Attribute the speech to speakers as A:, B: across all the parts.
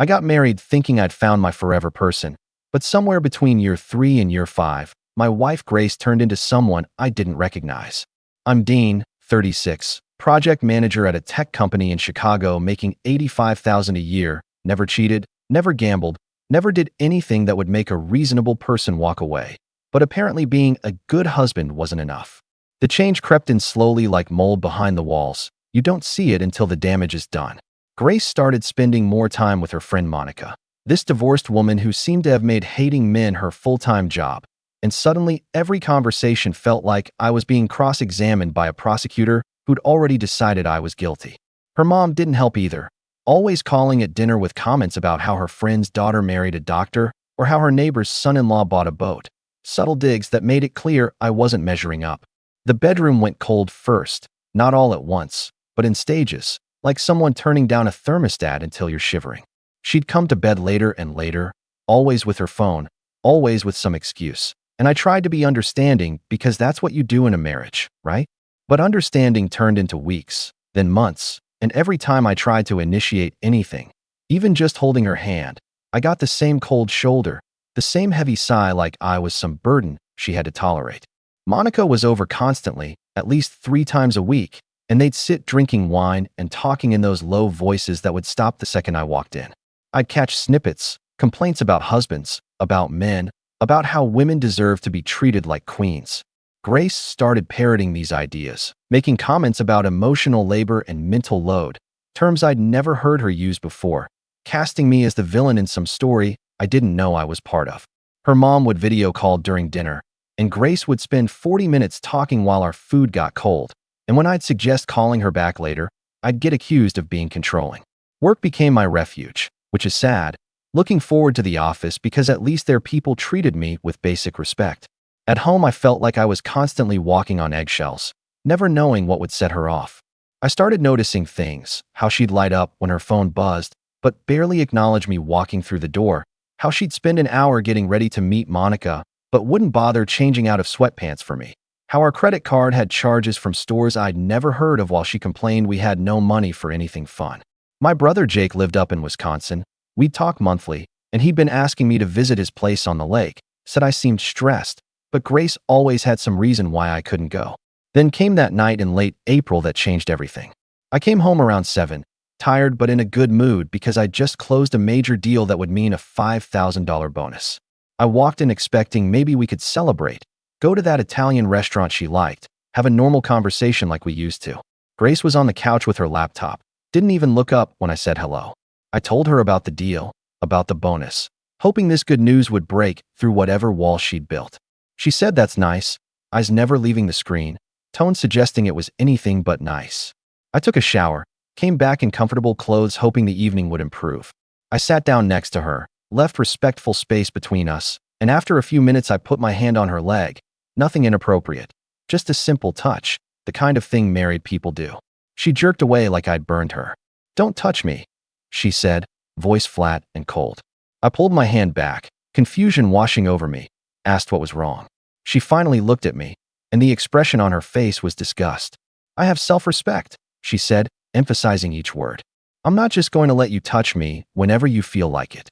A: I got married thinking I'd found my forever person, but somewhere between year 3 and year 5, my wife Grace turned into someone I didn't recognize. I'm Dean, 36, project manager at a tech company in Chicago making $85,000 a year, never cheated, never gambled, never did anything that would make a reasonable person walk away. But apparently being a good husband wasn't enough. The change crept in slowly like mold behind the walls. You don't see it until the damage is done. Grace started spending more time with her friend Monica, this divorced woman who seemed to have made hating men her full-time job. And suddenly, every conversation felt like I was being cross-examined by a prosecutor who'd already decided I was guilty. Her mom didn't help either, always calling at dinner with comments about how her friend's daughter married a doctor or how her neighbor's son-in-law bought a boat. Subtle digs that made it clear I wasn't measuring up. The bedroom went cold first, not all at once, but in stages, like someone turning down a thermostat until you're shivering. She'd come to bed later and later, always with her phone, always with some excuse. And I tried to be understanding because that's what you do in a marriage, right? But understanding turned into weeks, then months, and every time I tried to initiate anything, even just holding her hand, I got the same cold shoulder, the same heavy sigh like I was some burden she had to tolerate. Monica was over constantly, at least 3 times a week, and they'd sit drinking wine and talking in those low voices that would stop the second I walked in. I'd catch snippets, complaints about husbands, about men, about how women deserve to be treated like queens. Grace started parroting these ideas, making comments about emotional labor and mental load, terms I'd never heard her use before, casting me as the villain in some story I didn't know I was part of. Her mom would video call during dinner, and Grace would spend 40 minutes talking while our food got cold. And when I'd suggest calling her back later, I'd get accused of being controlling. Work became my refuge, which is sad, looking forward to the office because at least there people treated me with basic respect. At home I felt like I was constantly walking on eggshells, never knowing what would set her off. I started noticing things, how she'd light up when her phone buzzed, but barely acknowledge me walking through the door, how she'd spend an hour getting ready to meet Monica, but wouldn't bother changing out of sweatpants for me. How our credit card had charges from stores I'd never heard of while she complained we had no money for anything fun. My brother Jake lived up in Wisconsin. We'd talk monthly, and he'd been asking me to visit his place on the lake, said I seemed stressed, but Grace always had some reason why I couldn't go. Then came that night in late April that changed everything. I came home around 7, tired but in a good mood because I'd just closed a major deal that would mean a $5,000 bonus. I walked in expecting maybe we could celebrate, go to that Italian restaurant she liked, have a normal conversation like we used to. Grace was on the couch with her laptop, didn't even look up when I said hello. I told her about the deal, about the bonus, hoping this good news would break through whatever wall she'd built. She said that's nice, eyes never leaving the screen, tone suggesting it was anything but nice. I took a shower, came back in comfortable clothes hoping the evening would improve. I sat down next to her, left respectful space between us, and after a few minutes I put my hand on her leg. Nothing inappropriate, just a simple touch, the kind of thing married people do. She jerked away like I'd burned her. "Don't touch me," she said, voice flat and cold. I pulled my hand back, confusion washing over me, asked what was wrong. She finally looked at me, and the expression on her face was disgust. "I have self-respect," she said, emphasizing each word. "I'm not just going to let you touch me whenever you feel like it."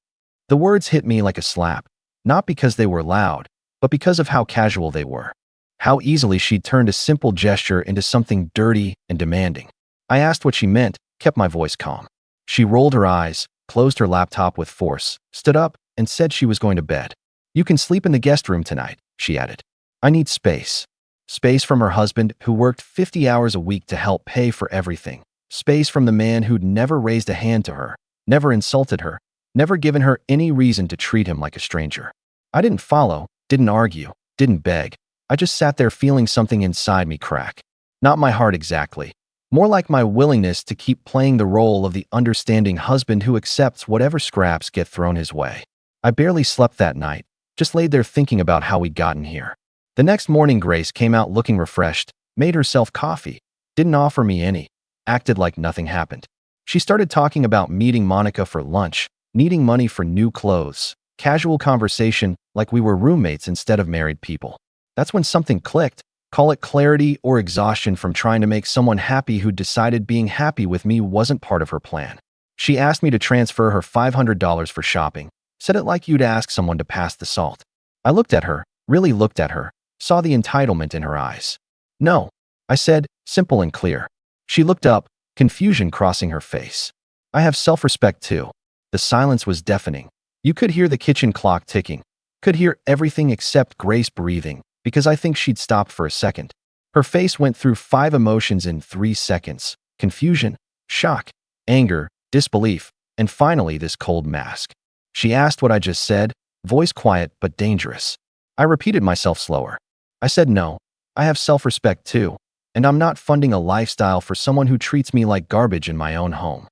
A: The words hit me like a slap, not because they were loud, but because of how casual they were. How easily she'd turned a simple gesture into something dirty and demanding. I asked what she meant, kept my voice calm. She rolled her eyes, closed her laptop with force, stood up, and said she was going to bed. "You can sleep in the guest room tonight," she added. "I need space." Space from her husband, who worked 50 hours a week to help pay for everything. Space from the man who'd never raised a hand to her, never insulted her, never given her any reason to treat him like a stranger. I didn't follow, didn't argue, didn't beg. I just sat there feeling something inside me crack. Not my heart exactly. More like my willingness to keep playing the role of the understanding husband who accepts whatever scraps get thrown his way. I barely slept that night, just laid there thinking about how we'd gotten here. The next morning Grace came out looking refreshed, made herself coffee, didn't offer me any, acted like nothing happened. She started talking about meeting Monica for lunch, needing money for new clothes, casual conversation like we were roommates instead of married people. That's when something clicked. Call it clarity or exhaustion from trying to make someone happy who decided being happy with me wasn't part of her plan. She asked me to transfer her $500 for shopping, said it like you'd ask someone to pass the salt. I looked at her, really looked at her, saw the entitlement in her eyes. No, I said, simple and clear. She looked up, confusion crossing her face. I have self-respect too. The silence was deafening. You could hear the kitchen clock ticking, could hear everything except Grace breathing, because I think she'd stopped for a second. Her face went through 5 emotions in 3 seconds: confusion, shock, anger, disbelief, and finally this cold mask. She asked what I just said, voice quiet but dangerous. I repeated myself slower. I said no, I have self-respect too, and I'm not funding a lifestyle for someone who treats me like garbage in my own home.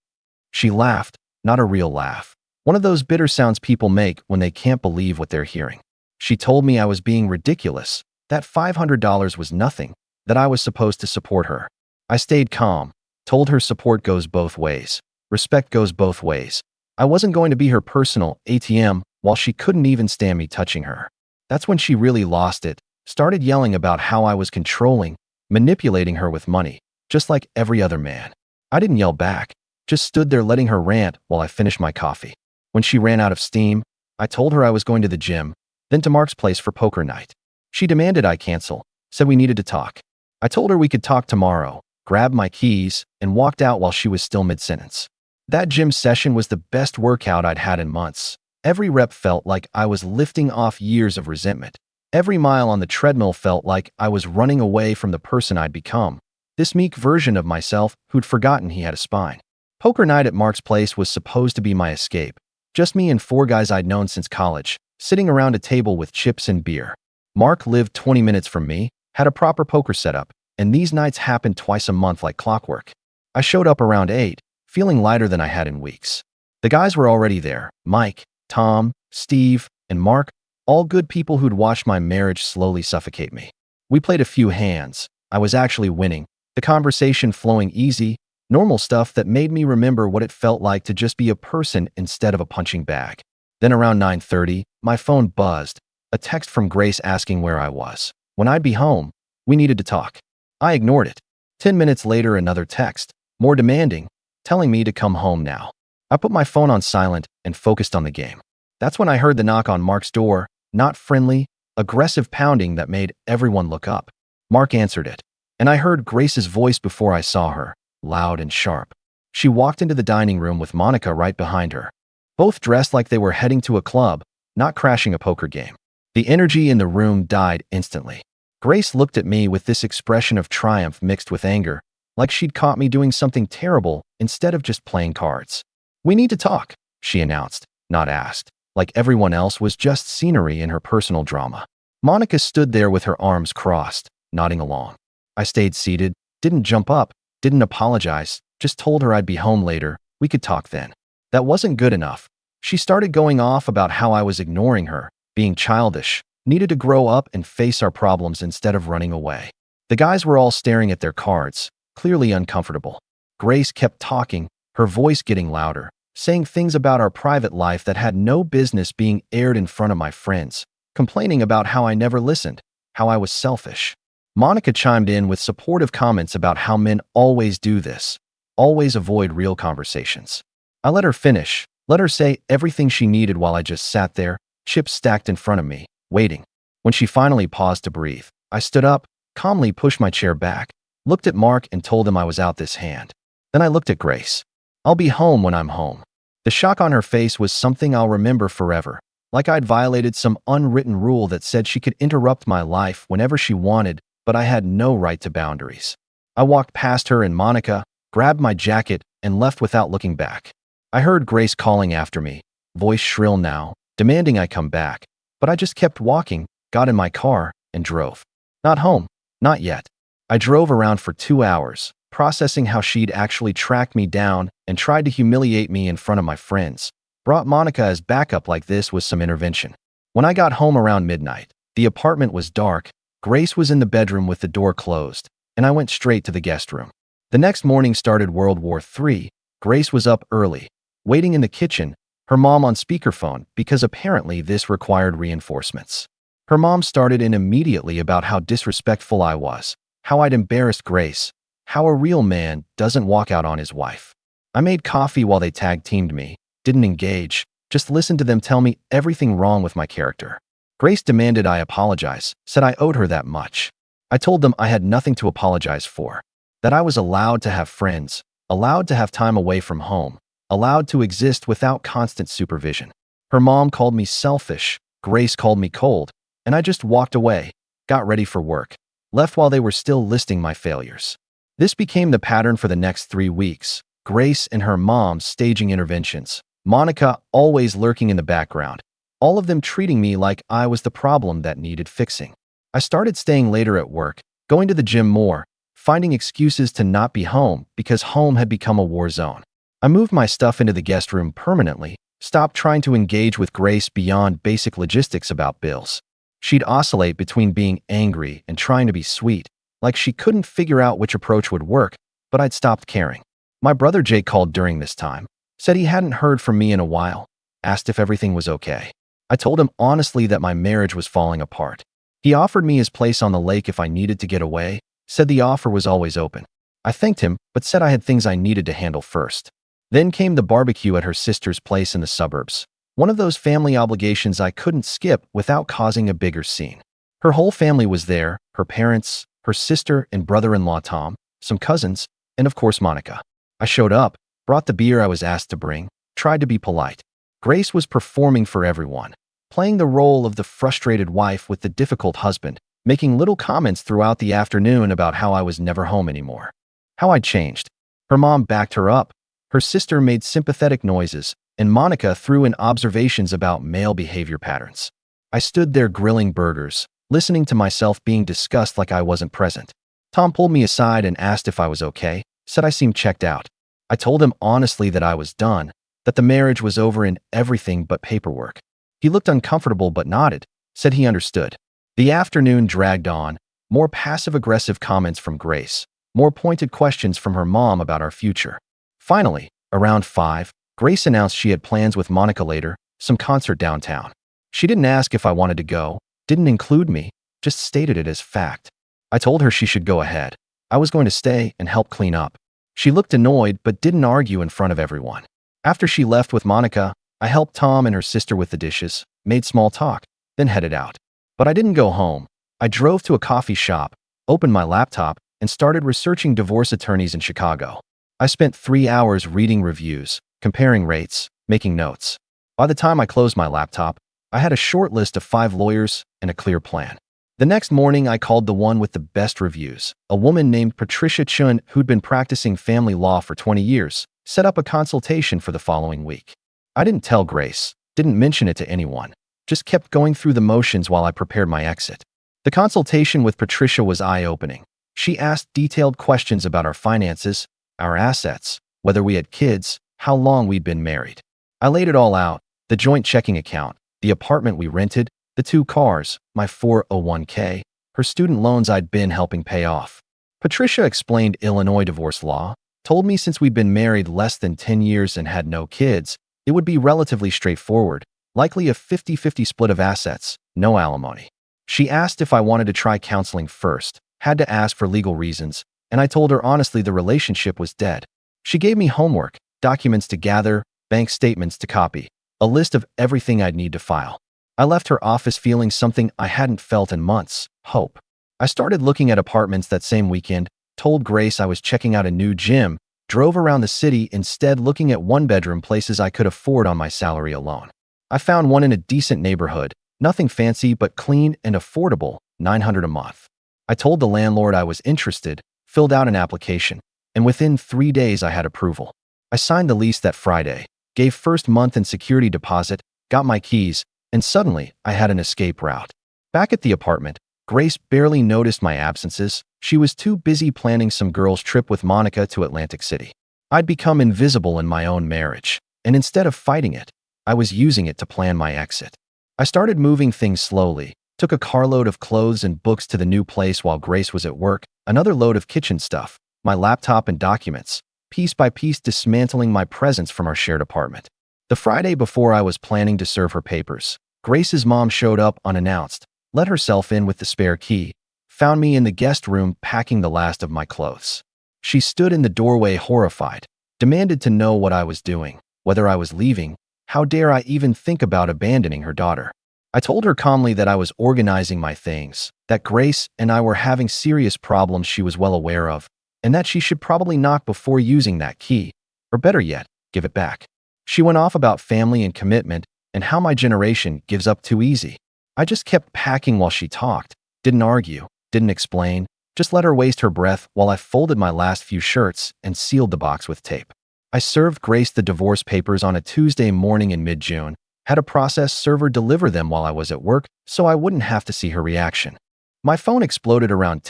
A: She laughed, not a real laugh. One of those bitter sounds people make when they can't believe what they're hearing. She told me I was being ridiculous, that $500 was nothing, that I was supposed to support her. I stayed calm, told her support goes both ways. Respect goes both ways. I wasn't going to be her personal ATM while she couldn't even stand me touching her. That's when she really lost it, started yelling about how I was controlling, manipulating her with money, just like every other man. I didn't yell back, just stood there letting her rant while I finished my coffee. When she ran out of steam, I told her I was going to the gym, then to Mark's place for poker night. She demanded I cancel, said we needed to talk. I told her we could talk tomorrow, grabbed my keys, and walked out while she was still mid-sentence. That gym session was the best workout I'd had in months. Every rep felt like I was lifting off years of resentment. Every mile on the treadmill felt like I was running away from the person I'd become, this meek version of myself who'd forgotten he had a spine. Poker night at Mark's place was supposed to be my escape. Just me and 4 guys I'd known since college, sitting around a table with chips and beer. Mark lived 20 minutes from me, had a proper poker setup, and these nights happened twice a month like clockwork. I showed up around 8, feeling lighter than I had in weeks. The guys were already there: Mike, Tom, Steve, and Mark, all good people who'd watched my marriage slowly suffocate me. We played a few hands. I was actually winning, the conversation flowing easy, normal stuff that made me remember what it felt like to just be a person instead of a punching bag. Then around 9:30, my phone buzzed, a text from Grace asking where I was, when I'd be home. We needed to talk. I ignored it. 10 minutes later, another text, more demanding, telling me to come home now. I put my phone on silent and focused on the game. That's when I heard the knock on Mark's door, not friendly, aggressive pounding that made everyone look up. Mark answered it, and I heard Grace's voice before I saw her, loud and sharp. She walked into the dining room with Monica right behind her, both dressed like they were heading to a club, not crashing a poker game. The energy in the room died instantly. Grace looked at me with this expression of triumph mixed with anger, like she'd caught me doing something terrible instead of just playing cards. "We need to talk," she announced, not asked, like everyone else was just scenery in her personal drama. Monica stood there with her arms crossed, nodding along. I stayed seated, didn't jump up, didn't apologize, just told her I'd be home later, we could talk then. That wasn't good enough. She started going off about how I was ignoring her, being childish, needed to grow up and face our problems instead of running away. The guys were all staring at their cards, clearly uncomfortable. Grace kept talking, her voice getting louder, saying things about our private life that had no business being aired in front of my friends, complaining about how I never listened, how I was selfish. Monica chimed in with supportive comments about how men always do this, always avoid real conversations. I let her finish, let her say everything she needed while I just sat there, chips stacked in front of me, waiting. When she finally paused to breathe, I stood up, calmly pushed my chair back, looked at Mark and told him I was out this hand. Then I looked at Grace. "I'll be home when I'm home." The shock on her face was something I'll remember forever, like I'd violated some unwritten rule that said she could interrupt my life whenever she wanted, but I had no right to boundaries. I walked past her and Monica, grabbed my jacket, and left without looking back. I heard Grace calling after me, voice shrill now, demanding I come back, but I just kept walking, got in my car, and drove. Not home, not yet. I drove around for 2 hours, processing how she'd actually tracked me down and tried to humiliate me in front of my friends. Brought Monica as backup like this was some intervention. When I got home around midnight, the apartment was dark, Grace was in the bedroom with the door closed, and I went straight to the guest room. The next morning started World War III. Grace was up early, waiting in the kitchen, her mom on speakerphone because apparently this required reinforcements. Her mom started in immediately about how disrespectful I was, how I'd embarrassed Grace, how a real man doesn't walk out on his wife. I made coffee while they tag-teamed me, didn't engage, just listened to them tell me everything wrong with my character. Grace demanded I apologize, said I owed her that much. I told them I had nothing to apologize for, that I was allowed to have friends, allowed to have time away from home, allowed to exist without constant supervision. Her mom called me selfish, Grace called me cold, and I just walked away, got ready for work, left while they were still listing my failures. This became the pattern for the next 3 weeks. Grace and her mom staging interventions, Monica always lurking in the background, all of them treating me like I was the problem that needed fixing. I started staying later at work, going to the gym more, finding excuses to not be home because home had become a war zone. I moved my stuff into the guest room permanently, stopped trying to engage with Grace beyond basic logistics about bills. She'd oscillate between being angry and trying to be sweet, like she couldn't figure out which approach would work, but I'd stopped caring. My brother Jake called during this time, said he hadn't heard from me in a while, asked if everything was okay. I told him honestly that my marriage was falling apart. He offered me his place on the lake if I needed to get away, said the offer was always open. I thanked him, but said I had things I needed to handle first. Then came the barbecue at her sister's place in the suburbs, one of those family obligations I couldn't skip without causing a bigger scene. Her whole family was there, her parents, her sister and brother-in-law Tom, some cousins, and of course Monica. I showed up, brought the beer I was asked to bring, tried to be polite. Grace was performing for everyone, playing the role of the frustrated wife with the difficult husband, making little comments throughout the afternoon about how I was never home anymore. How I'd changed. Her mom backed her up, her sister made sympathetic noises, and Monica threw in observations about male behavior patterns. I stood there grilling burgers, listening to myself being discussed like I wasn't present. Tom pulled me aside and asked if I was okay, said I seemed checked out. I told him honestly that I was done, that the marriage was over in everything but paperwork. He looked uncomfortable but nodded, said he understood. The afternoon dragged on, more passive-aggressive comments from Grace, more pointed questions from her mom about our future. Finally, around 5, Grace announced she had plans with Monica later, some concert downtown. She didn't ask if I wanted to go, didn't include me, just stated it as fact. I told her she should go ahead. I was going to stay and help clean up. She looked annoyed but didn't argue in front of everyone. After she left with Monica, I helped Tom and her sister with the dishes, made small talk, then headed out. But I didn't go home. I drove to a coffee shop, opened my laptop, and started researching divorce attorneys in Chicago. I spent 3 hours reading reviews, comparing rates, making notes. By the time I closed my laptop, I had a short list of 5 lawyers and a clear plan. The next morning, I called the one with the best reviews, a woman named Patricia Chun who'd been practicing family law for 20 years, set up a consultation for the following week. I didn't tell Grace, didn't mention it to anyone, just kept going through the motions while I prepared my exit. The consultation with Patricia was eye-opening. She asked detailed questions about our finances, our assets, whether we had kids, how long we'd been married. I laid it all out, the joint checking account, the apartment we rented, the 2 cars, my 401k, her student loans I'd been helping pay off. Patricia explained Illinois divorce law, told me since we'd been married less than 10 years and had no kids, it would be relatively straightforward, likely a 50-50 split of assets, no alimony. She asked if I wanted to try counseling first, had to ask for legal reasons, and I told her honestly the relationship was dead. She gave me homework, documents to gather, bank statements to copy, a list of everything I'd need to file. I left her office feeling something I hadn't felt in months, hope. I started looking at apartments that same weekend, told Grace I was checking out a new gym, drove around the city instead looking at 1-bedroom places I could afford on my salary alone. I found one in a decent neighborhood, nothing fancy but clean and affordable, $900 a month. I told the landlord I was interested, filled out an application, and within 3 days I had approval. I signed the lease that Friday, gave first month and security deposit, got my keys, and suddenly I had an escape route. Back at the apartment, Grace barely noticed my absences. She was too busy planning some girls' trip with Monica to Atlantic City. I'd become invisible in my own marriage, and instead of fighting it, I was using it to plan my exit. I started moving things slowly, took a carload of clothes and books to the new place while Grace was at work, another load of kitchen stuff, my laptop and documents, piece by piece dismantling my presence from our shared apartment. The Friday before I was planning to serve her papers, Grace's mom showed up unannounced, let herself in with the spare key, found me in the guest room packing the last of my clothes. She stood in the doorway horrified, demanded to know what I was doing, whether I was leaving. How dare I even think about abandoning her daughter? I told her calmly that I was organizing my things, that Grace and I were having serious problems she was well aware of, and that she should probably knock before using that key, or better yet, give it back. She went off about family and commitment and how my generation gives up too easy. I just kept packing while she talked, didn't argue, didn't explain, just let her waste her breath while I folded my last few shirts and sealed the box with tape. I served Grace the divorce papers on a Tuesday morning in mid-June, had a process server deliver them while I was at work so I wouldn't have to see her reaction. My phone exploded around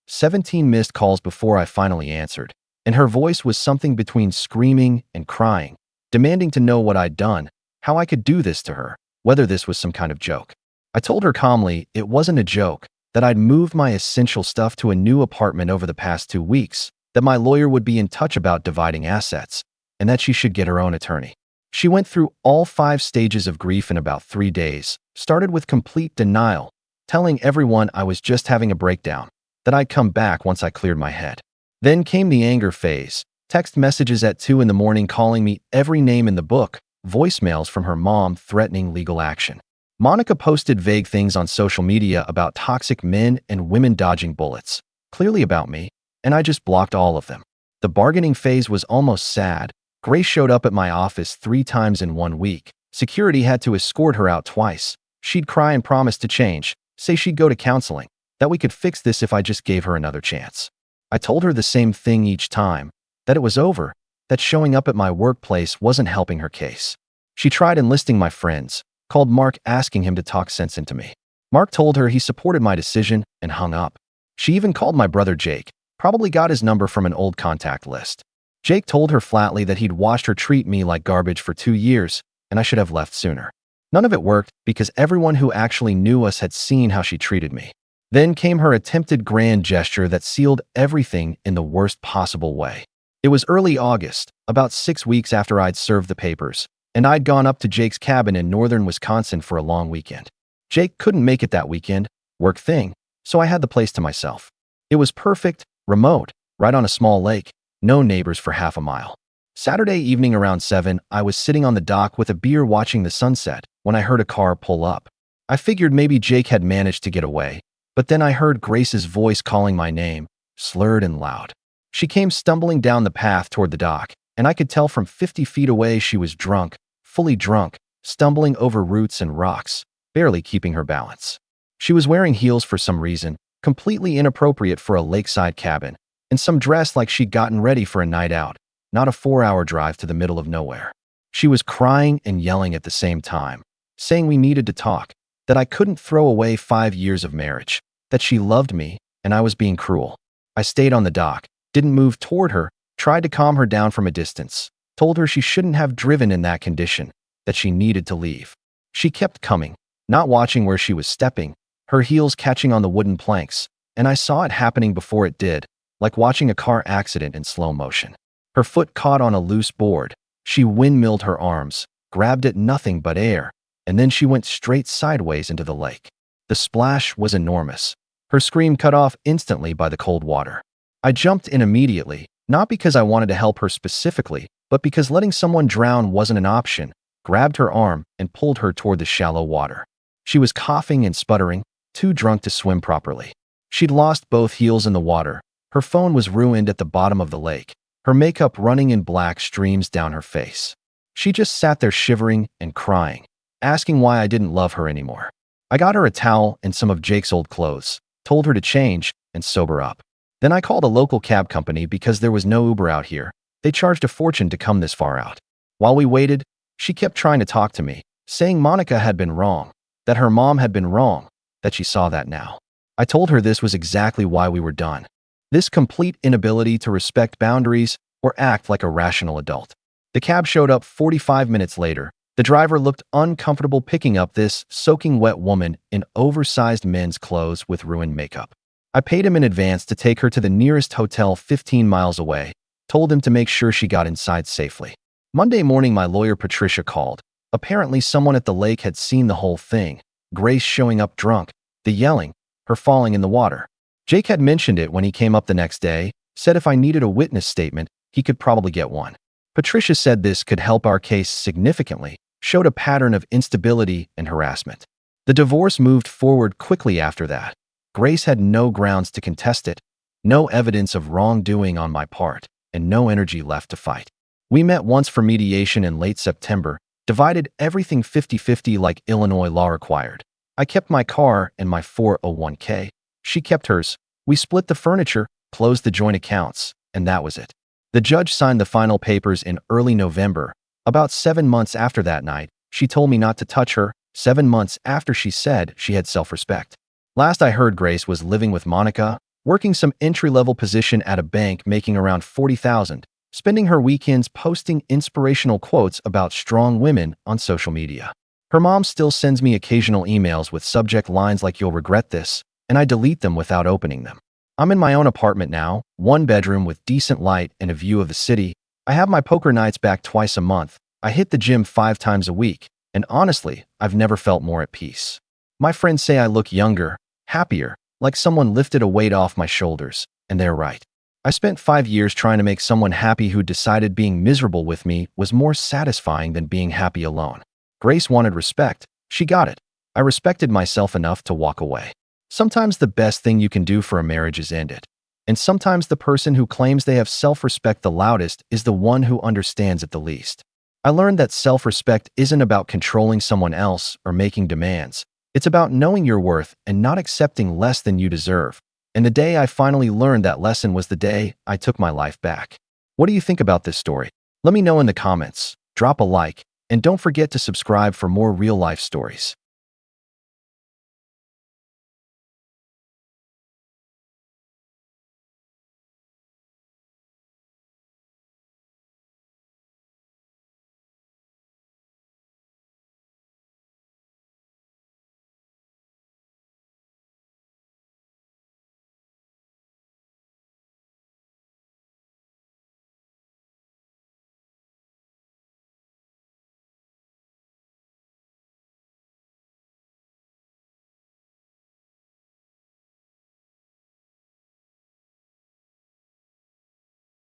A: 17 missed calls before I finally answered, and her voice was something between screaming and crying, demanding to know what I'd done, how I could do this to her, whether this was some kind of joke. I told her calmly it wasn't a joke, that I'd moved my essential stuff to a new apartment over the past 2 weeks, that my lawyer would be in touch about dividing assets, and that she should get her own attorney. She went through all 5 stages of grief in about 3 days, started with complete denial, telling everyone I was just having a breakdown, that I'd come back once I cleared my head. Then came the anger phase, text messages at 2 in the morning calling me every name in the book, voicemails from her mom threatening legal action. Monica posted vague things on social media about toxic men and women dodging bullets, clearly about me, and I just blocked all of them. The bargaining phase was almost sad. Grace showed up at my office 3 times in 1 week. Security had to escort her out twice. She'd cry and promise to change, say she'd go to counseling, that we could fix this if I just gave her another chance. I told her the same thing each time, that it was over, that showing up at my workplace wasn't helping her case. She tried enlisting my friends, called Mark asking him to talk sense into me. Mark told her he supported my decision and hung up. She even called my brother Jake, probably got his number from an old contact list. Jake told her flatly that he'd watched her treat me like garbage for 2 years and I should have left sooner. None of it worked because everyone who actually knew us had seen how she treated me. Then came her attempted grand gesture that sealed everything in the worst possible way. It was early August, about 6 weeks after I'd served the papers, and I'd gone up to Jake's cabin in northern Wisconsin for a long weekend. Jake couldn't make it that weekend, work thing, so I had the place to myself. It was perfect, remote, right on a small lake, no neighbors for half a mile. Saturday evening around 7, I was sitting on the dock with a beer watching the sunset when I heard a car pull up. I figured maybe Jake had managed to get away, but then I heard Grace's voice calling my name, slurred and loud. She came stumbling down the path toward the dock, and I could tell from 50 feet away she was drunk, fully drunk, stumbling over roots and rocks, barely keeping her balance. She was wearing heels for some reason, completely inappropriate for a lakeside cabin, and some dress like she'd gotten ready for a night out, not a 4-hour drive to the middle of nowhere. She was crying and yelling at the same time, saying we needed to talk, that I couldn't throw away 5 years of marriage, that she loved me, and I was being cruel. I stayed on the dock, didn't move toward her, tried to calm her down from a distance, told her she shouldn't have driven in that condition, that she needed to leave. She kept coming, not watching where she was stepping, her heels catching on the wooden planks, and I saw it happening before it did, like watching a car accident in slow motion. Her foot caught on a loose board. She windmilled her arms, grabbed at nothing but air, and then she went straight sideways into the lake. The splash was enormous. Her scream cut off instantly by the cold water. I jumped in immediately, not because I wanted to help her specifically, but because letting someone drown wasn't an option, grabbed her arm and pulled her toward the shallow water. She was coughing and sputtering, too drunk to swim properly. She'd lost both heels in the water. Her phone was ruined at the bottom of the lake, her makeup running in black streams down her face. She just sat there shivering and crying, asking why I didn't love her anymore. I got her a towel and some of Jake's old clothes, told her to change and sober up. Then I called a local cab company because there was no Uber out here. They charged a fortune to come this far out. While we waited, she kept trying to talk to me, saying Monica had been wrong, that her mom had been wrong, that she saw that now. I told her this was exactly why we were done. This complete inability to respect boundaries or act like a rational adult. The cab showed up 45 minutes later. The driver looked uncomfortable picking up this soaking wet woman in oversized men's clothes with ruined makeup. I paid him in advance to take her to the nearest hotel 15 miles away, told him to make sure she got inside safely. Monday morning, my lawyer Patricia called. Apparently someone at the lake had seen the whole thing, Grace showing up drunk, the yelling, her falling in the water. Jake had mentioned it when he came up the next day, said if I needed a witness statement, he could probably get one. Patricia said this could help our case significantly, showed a pattern of instability and harassment. The divorce moved forward quickly after that. Grace had no grounds to contest it, no evidence of wrongdoing on my part, and no energy left to fight. We met once for mediation in late September, divided everything 50-50 like Illinois law required. I kept my car and my 401k. She kept hers. We split the furniture, closed the joint accounts, and that was it. The judge signed the final papers in early November. About 7 months after that night, she told me not to touch her, 7 months after she said she had self-respect. Last I heard, Grace was living with Monica, working some entry-level position at a bank, making around $40,000, spending her weekends posting inspirational quotes about strong women on social media. Her mom still sends me occasional emails with subject lines like "You'll regret this," and I delete them without opening them. I'm in my own apartment now, 1 bedroom with decent light and a view of the city. I have my poker nights back twice a month. I hit the gym 5 times a week, and honestly, I've never felt more at peace. My friends say I look younger, happier, like someone lifted a weight off my shoulders, and they're right. I spent 5 years trying to make someone happy who decided being miserable with me was more satisfying than being happy alone. Grace wanted respect. She got it. I respected myself enough to walk away. Sometimes the best thing you can do for a marriage is end it. And sometimes the person who claims they have self-respect the loudest is the one who understands it the least. I learned that self-respect isn't about controlling someone else or making demands. It's about knowing your worth and not accepting less than you deserve. And the day I finally learned that lesson was the day I took my life back. What do you think about this story? Let me know in the comments. Drop a like, and don't forget to subscribe for more real-life stories.